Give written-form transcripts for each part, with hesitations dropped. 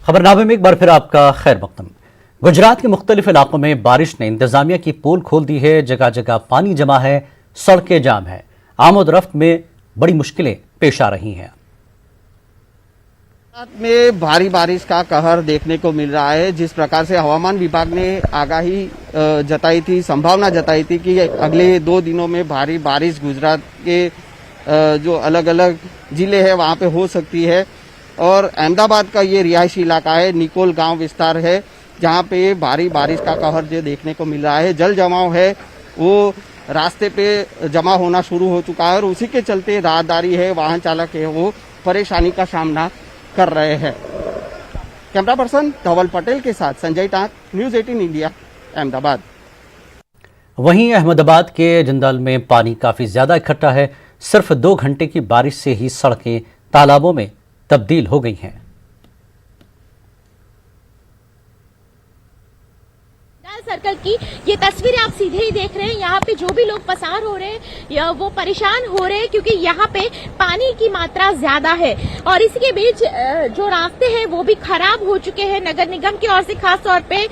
खबरनामे में एक बार फिर आपका खैर मकदम। गुजरात के मुख्तलिफ इलाकों में बारिश ने इंतजामिया की पोल खोल दी है। जगह जगह पानी जमा है, सड़कें जाम है, आमद-रफ्त में बड़ी मुश्किलें पेश आ रही हैं। गुजरात में भारी बारिश का कहर देखने को मिल रहा है। जिस प्रकार से हवामान विभाग ने आगाही जताई थी, संभावना जताई थी कि अगले 2 दिनों में भारी बारिश गुजरात के जो अलग अलग जिले हैं वहां पे हो सकती है। और अहमदाबाद का ये रिहायशी इलाका है, निकोल गांव विस्तार है, जहां पे भारी बारिश का कहर जो देखने को मिल रहा है। जल जमाव है वो रास्ते पे जमा होना शुरू हो चुका है और उसी के चलते राहदारी है, वाहन चालक है, वो परेशानी का सामना कर रहे हैं। कैमरा पर्सन धवल पटेल के साथ संजय टाक, न्यूज़ 18 इंडिया, अहमदाबाद। वहीं अहमदाबाद के जिंदाल में पानी काफी ज्यादा इकट्ठा है। सिर्फ 2 घंटे की बारिश से ही सड़कें तालाबों में तब्दील हो गई हैं। सर्कल की ये तस्वीरें आप सीधे ही देख रहे हैं। यहाँ पे जो भी लोग पसार हो रहे हैं वो परेशान हो रहे हैं क्योंकि यहाँ पे पानी की मात्रा ज्यादा है और इसके बीच जो रास्ते हैं वो भी खराब हो चुके हैं। नगर निगम की ओर से खास तौर पे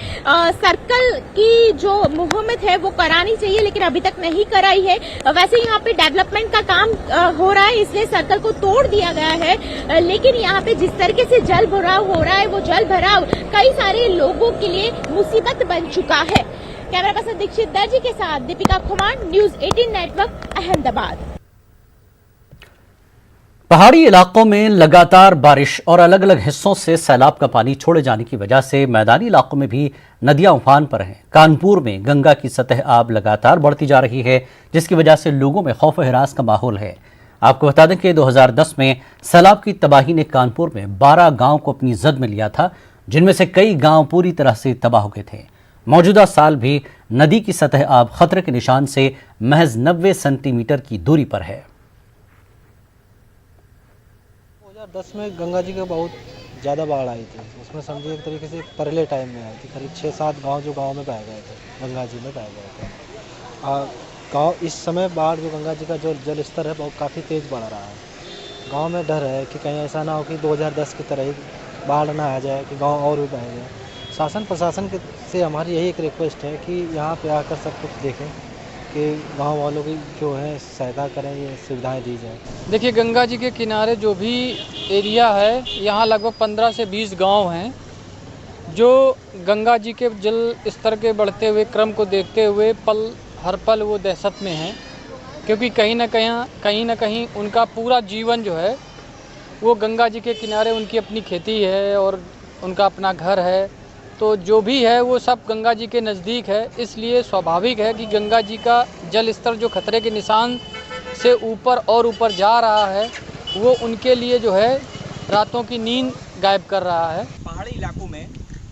सर्कल की जो मुहम्मत है वो करानी चाहिए, लेकिन अभी तक नहीं कराई है। वैसे यहाँ पे डेवलपमेंट का काम हो रहा है, इसलिए सर्कल को तोड़ दिया गया है, लेकिन यहाँ पे जिस तरीके से जल भराव हो रहा है वो जल भराव कई सारे लोगों के लिए मुसीबत बन चुका है। कैमरा पर्सन दीक्षित दर्जी के साथ दीपिका कुमार, न्यूज़ 18 नेटवर्क, अहमदाबाद। पहाड़ी इलाकों में लगातार बारिश और अलग अलग हिस्सों से सैलाब का पानी छोड़े जाने की वजह से मैदानी इलाकों में भी नदियां उफान पर हैं। कानपुर में गंगा की सतह आब लगातार बढ़ती जा रही है, जिसकी वजह से लोगों में खौफ व हिरास का माहौल है। आपको बता दें कि 2010 में सैलाब की तबाही ने कानपुर में 12 गांव को अपनी जद में लिया था, जिनमें से कई गांव पूरी तरह से तबाह हो गए थे। मौजूदा साल भी नदी की सतह आब खतरे के निशान से महज 90 सेंटीमीटर की दूरी पर है। 2010 में गंगा जी का बहुत ज़्यादा बाढ़ आई थी। उसमें समझिए एक तरीके से पहले टाइम में आई थी। करीब 6-7 गांव जो गांव में बह गए थे, गंगा जी में बह गए थे। गांव इस समय बाढ़ जो गंगा जी का जो जल स्तर है बहुत काफ़ी तेज़ बढ़ रहा है। गांव में डर है कि कहीं ऐसा ना हो कि 2010 की तरह ही बाढ़ ना आ जाए कि गाँव और भी बह जाए। शासन प्रशासन से हमारी यही एक रिक्वेस्ट है कि यहाँ पे आकर सब कुछ देखें कि गांव वालों की जो है सहायता करें, ये सुविधाएं दी जाए। देखिए, गंगा जी के किनारे जो भी एरिया है, यहाँ लगभग 15 से 20 गांव हैं जो गंगा जी के जल स्तर के बढ़ते हुए क्रम को देखते हुए हर पल वो दहशत में हैं, क्योंकि कहीं ना कहीं उनका पूरा जीवन जो है वो गंगा जी के किनारे, उनकी अपनी खेती है और उनका अपना घर है, तो जो भी है वो सब गंगा जी के नज़दीक है। इसलिए स्वाभाविक है कि गंगा जी का जल स्तर जो खतरे के निशान से ऊपर और ऊपर जा रहा है, वो उनके लिए जो है रातों की नींद गायब कर रहा है। पहाड़ी इलाकों में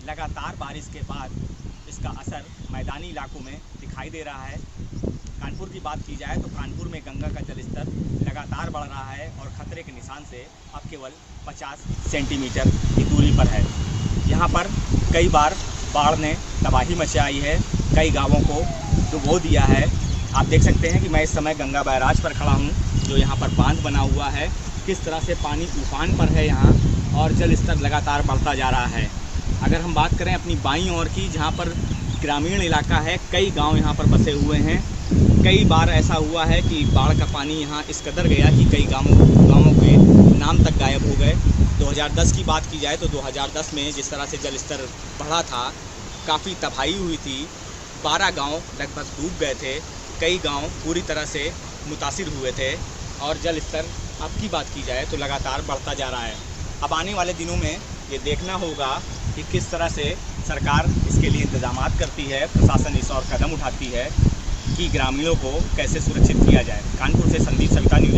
लगातार बारिश के बाद इसका असर मैदानी इलाकों में दिखाई दे रहा है। कानपुर की बात की जाए तो कानपुर में गंगा का जलस्तर लगातार बढ़ रहा है और खतरे के निशान से अब केवल 50 सेंटीमीटर की दूरी पर है। यहाँ पर कई बार बाढ़ ने तबाही मचाई है, कई गांवों को डुबो दिया है। आप देख सकते हैं कि मैं इस समय गंगा बैराज पर खड़ा हूँ, जो यहाँ पर बांध बना हुआ है। किस तरह से पानी उफान पर है यहाँ और जल स्तर लगातार बढ़ता जा रहा है। अगर हम बात करें अपनी बाईं ओर की, जहाँ पर ग्रामीण इलाका है, कई गाँव यहाँ पर बसे हुए हैं। कई बार ऐसा हुआ है कि बाढ़ का पानी यहाँ इस कदर गया कि कई गाँवों के नाम तक गायब हो गए। 2010 की बात की जाए तो 2010 में जिस तरह से जल स्तर बढ़ा था, काफ़ी तबाही हुई थी। 12 गांव लगभग डूब गए थे, कई गांव पूरी तरह से मुतासिर हुए थे और जल स्तर अब की बात की जाए तो लगातार बढ़ता जा रहा है। अब आने वाले दिनों में ये देखना होगा कि किस तरह से सरकार इसके लिए इंतजामात करती है, प्रशासन इस और कदम उठाती है कि ग्रामीणों को कैसे सुरक्षित किया जाए। कानपुर से संदीप सविता, न्यूज़